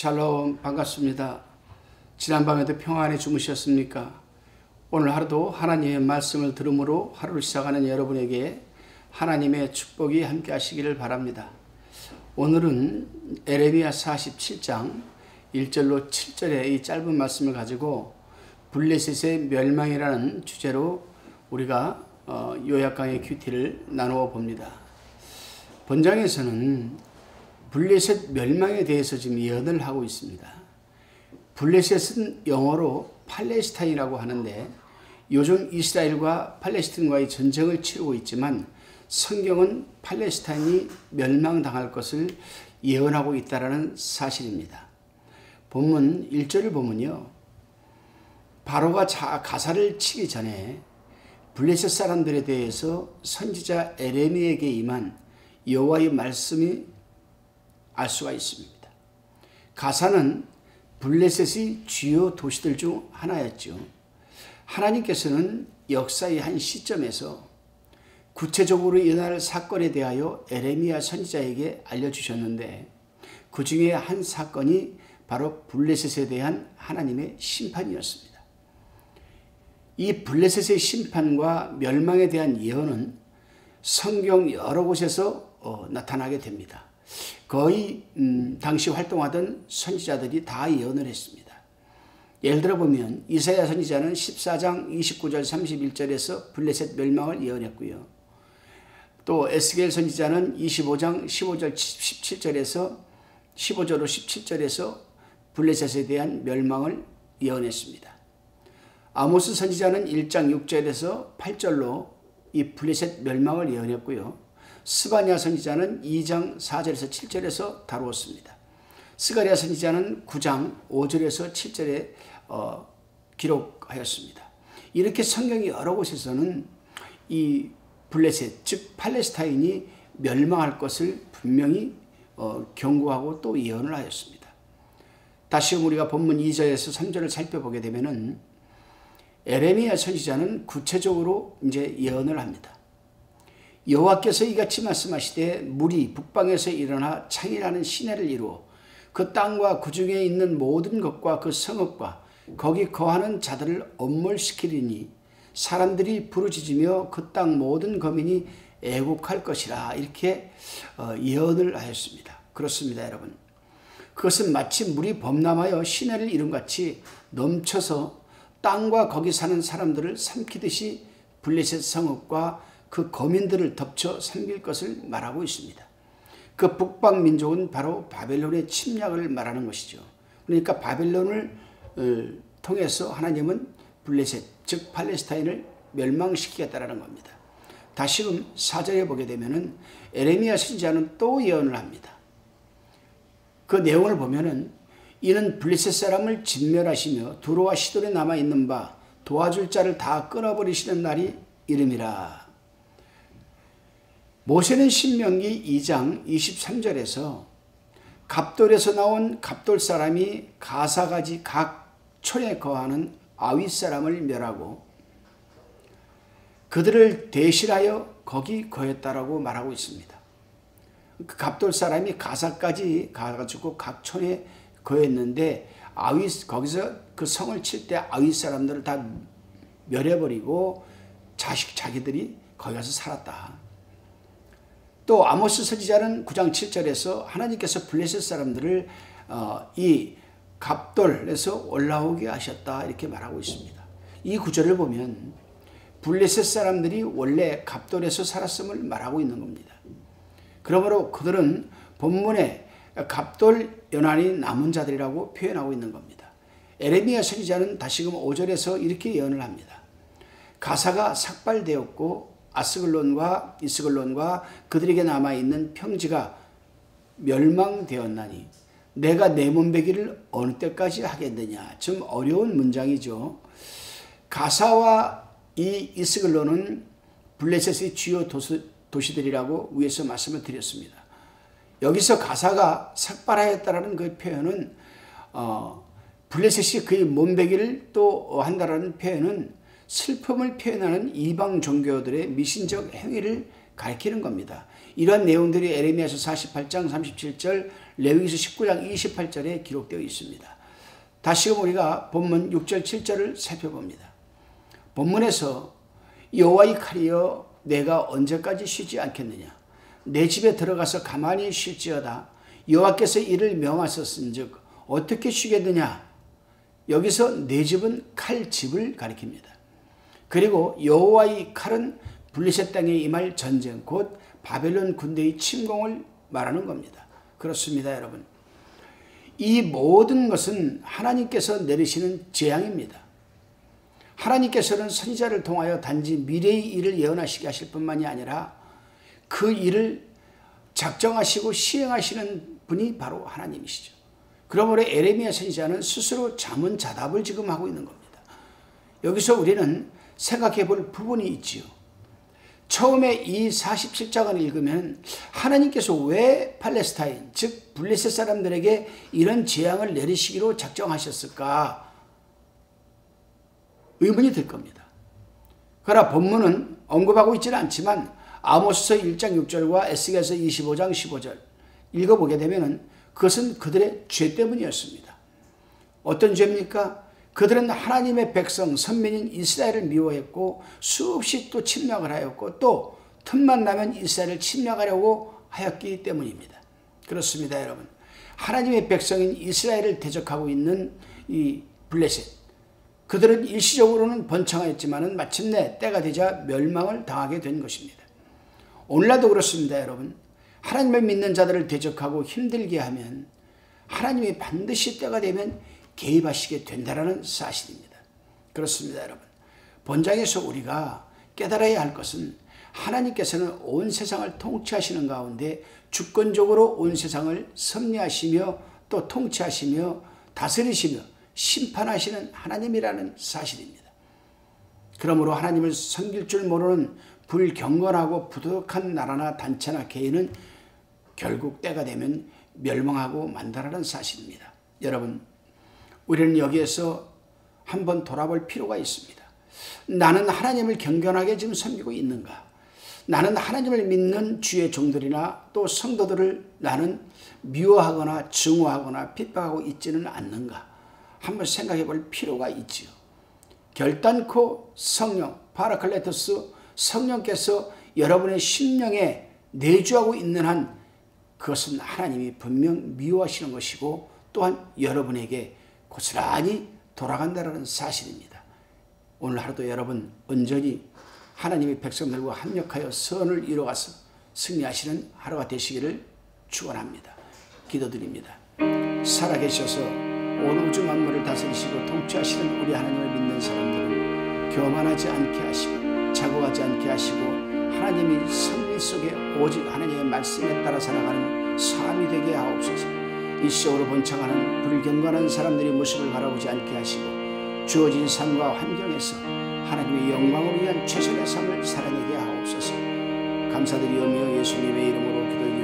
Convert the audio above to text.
샬롬, 반갑습니다. 지난밤에도 평안히 주무셨습니까? 오늘 하루도 하나님의 말씀을 들음으로 하루를 시작하는 여러분에게 하나님의 축복이 함께 하시기를 바랍니다. 오늘은 에레미야 47장 1절로 7절의 이 짧은 말씀을 가지고 블레셋의 멸망이라는 주제로 우리가 요약강의 큐티를 나누어 봅니다. 본장에서는 블레셋 멸망에 대해서 지금 예언을 하고 있습니다. 블레셋은 영어로 팔레스타인이라고 하는데 요즘 이스라엘과 팔레스타인과의 전쟁을 치르고 있지만 성경은 팔레스타인이 멸망당할 것을 예언하고 있다는 사실입니다. 본문 1절을 보면요. 바로가 가사를 치기 전에 블레셋 사람들에 대해서 선지자 에레미야에게 임한 여호와의 말씀이 알 수가 있습니다. 가사는 블레셋의 주요 도시들 중 하나였죠. 하나님께서는 역사의 한 시점에서 구체적으로 일어날 사건에 대하여 에레미야 선지자에게 알려주셨는데 그 중에 한 사건이 바로 블레셋에 대한 하나님의 심판이었습니다. 이 블레셋의 심판과 멸망에 대한 예언은 성경 여러 곳에서 나타나게 됩니다. 거의 당시 활동하던 선지자들이 다 예언을 했습니다. 예를 들어 보면 이사야 선지자는 14장 29절 31절에서 블레셋 멸망을 예언했고요. 또 에스겔 선지자는 25장 15절 17절에서 15절로 17절에서 블레셋에 대한 멸망을 예언했습니다. 아모스 선지자는 1장 6절에서 8절로 이 블레셋 멸망을 예언했고요. 스바냐 선지자는 2장 4절에서 7절에서 다루었습니다. 스가랴 선지자는 9장 5절에서 7절에 기록하였습니다. 이렇게 성경이 여러 곳에서는 이 블레셋, 즉 팔레스타인이 멸망할 것을 분명히 경고하고 또 예언을 하였습니다. 다시 우리가 본문 2절에서 3절을 살펴보게 되면은 에레미야 선지자는 구체적으로 이제 예언을 합니다. 여호와께서 이같이 말씀하시되 물이 북방에서 일어나 창이라는 시내를 이루어 그 땅과 그 중에 있는 모든 것과 그 성읍과 거기 거하는 자들을 엄몰시키리니 사람들이 부르짖으며 그 땅 모든 거민이 애국할 것이라 이렇게 예언을 하였습니다. 그렇습니다, 여러분. 그것은 마치 물이 범람하여 시내를 이룬같이 넘쳐서 땅과 거기 사는 사람들을 삼키듯이 블레셋 성읍과 그 거민들을 덮쳐 삼킬 것을 말하고 있습니다. 그 북방 민족은 바로 바벨론의 침략을 말하는 것이죠. 그러니까 바벨론을 통해서 하나님은 블레셋, 즉 팔레스타인을 멸망시키겠다라는 겁니다. 다시금 4절에 보게 되면은 에레미야 선지자는 또 예언을 합니다. 그 내용을 보면은 이는 블레셋 사람을 진멸하시며 두로와 시돈에 남아있는 바 도와줄 자를 다 끊어버리시는 날이 이름이라. 모세는 신명기 2장 23절에서 갑돌에서 나온 갑돌 사람이 가사가지 각 촌에 거하는 아윗 사람을 멸하고 그들을 대실하여 거기 거했다라고 말하고 있습니다. 그 갑돌 사람이 가사까지 가가지고 각 촌에 거했는데 거기서 그 성을 칠 때 아윗 사람들을 다 멸해버리고 자기들이 거기 가서 살았다. 또 아모스 선지자는 9장 7절에서 하나님께서 블레셋 사람들을 이 갑돌에서 올라오게 하셨다 이렇게 말하고 있습니다. 이 구절을 보면 블레셋 사람들이 원래 갑돌에서 살았음을 말하고 있는 겁니다. 그러므로 그들은 본문에 갑돌 연한이 남은 자들이라고 표현하고 있는 겁니다. 에레미야 선지자는 다시금 5절에서 이렇게 예언을 합니다. 가사가 삭발되었고 아스글론과 이스글론과 그들에게 남아있는 평지가 멸망되었나니 내가 내 몸베기를 어느 때까지 하겠느냐. 좀 어려운 문장이죠. 가사와 이 이스글론은 블레셋의 주요 도시들이라고 위에서 말씀을 드렸습니다. 여기서 가사가 삭발하였다라는 그 표현은 블레셋이 그의 몸베기를 또 한다라는 표현은 슬픔을 표현하는 이방 종교들의 미신적 행위를 가리키는 겁니다. 이러한 내용들이 에레미야서 48장 37절, 레위기서 19장 28절에 기록되어 있습니다. 다시금 우리가 본문 6절 7절을 살펴봅니다. 본문에서 여호와의 칼이여 내가 언제까지 쉬지 않겠느냐. 내 집에 들어가서 가만히 쉴지어다. 여호와께서 이를 명하셨은즉 어떻게 쉬겠느냐. 여기서 내 집은 칼집을 가리킵니다. 그리고 여호와의 칼은 블레셋 땅에 임할 전쟁, 곧 바벨론 군대의 침공을 말하는 겁니다. 그렇습니다, 여러분. 이 모든 것은 하나님께서 내리시는 재앙입니다. 하나님께서는 선지자를 통하여 단지 미래의 일을 예언하시게 하실 뿐만이 아니라 그 일을 작정하시고 시행하시는 분이 바로 하나님이시죠. 그러므로 에레미야 선지자는 스스로 자문자답을 지금 하고 있는 겁니다. 여기서 우리는 생각해 볼 부분이 있지요. 처음에 이 47장을 읽으면 하나님께서 왜 팔레스타인, 즉 블레셋 사람들에게 이런 재앙을 내리시기로 작정하셨을까 의문이 들 겁니다. 그러나 본문은 언급하고 있지는 않지만 아모스서 1장 6절과 에스겔서 25장 15절 읽어보게 되면 그것은 그들의 죄 때문이었습니다. 어떤 죄입니까? 그들은 하나님의 백성 선민인 이스라엘을 미워했고 수없이 또 침략을 하였고 또 틈만 나면 이스라엘을 침략하려고 하였기 때문입니다. 그렇습니다, 여러분. 하나님의 백성인 이스라엘을 대적하고 있는 이 블레셋, 그들은 일시적으로는 번창하였지만 마침내 때가 되자 멸망을 당하게 된 것입니다. 오늘날도 그렇습니다, 여러분. 하나님을 믿는 자들을 대적하고 힘들게 하면 하나님이 반드시 때가 되면 개입하시게 된다는 사실입니다. 그렇습니다, 여러분. 본장에서 우리가 깨달아야 할 것은 하나님께서는 온 세상을 통치하시는 가운데 주권적으로 온 세상을 섭리하시며 또 통치하시며 다스리시며 심판하시는 하나님이라는 사실입니다. 그러므로 하나님을 섬길 줄 모르는 불경건하고 부도덕한 나라나 단체나 개인은 결국 때가 되면 멸망하고 만다라는 사실입니다. 여러분, 우리는 여기에서 한번 돌아볼 필요가 있습니다. 나는 하나님을 경건하게 지금 섬기고 있는가? 나는 하나님을 믿는 주의 종들이나 또 성도들을 나는 미워하거나 증오하거나 핍박하고 있지는 않는가? 한번 생각해 볼 필요가 있지요. 결단코 성령, 파라클레토스 성령께서 여러분의 심령에 내주하고 있는 한 그것은 하나님이 분명 미워하시는 것이고 또한 여러분에게 고스란히 돌아간다는 사실입니다. 오늘 하루도 여러분 온전히 하나님의 백성들과 합력하여 선을 이루어가서 승리하시는 하루가 되시기를 축원합니다. 기도드립니다. 살아계셔서 온 우주 만물을 다스리시고 통치하시는 우리 하나님을 믿는 사람들을 교만하지 않게 하시고 자고하지 않게 하시고 하나님이 선민 속에 오직 하나님의 말씀에 따라 살아가는 삶이 되게 하옵소서. 일시적으로 번창하는 불경건한 사람들의 모습을 바라보지 않게 하시고 주어진 삶과 환경에서 하나님의 영광을 위한 최선의 삶을 살아내게 하옵소서. 감사드리오며 예수님의 이름으로 기도드리옵소서.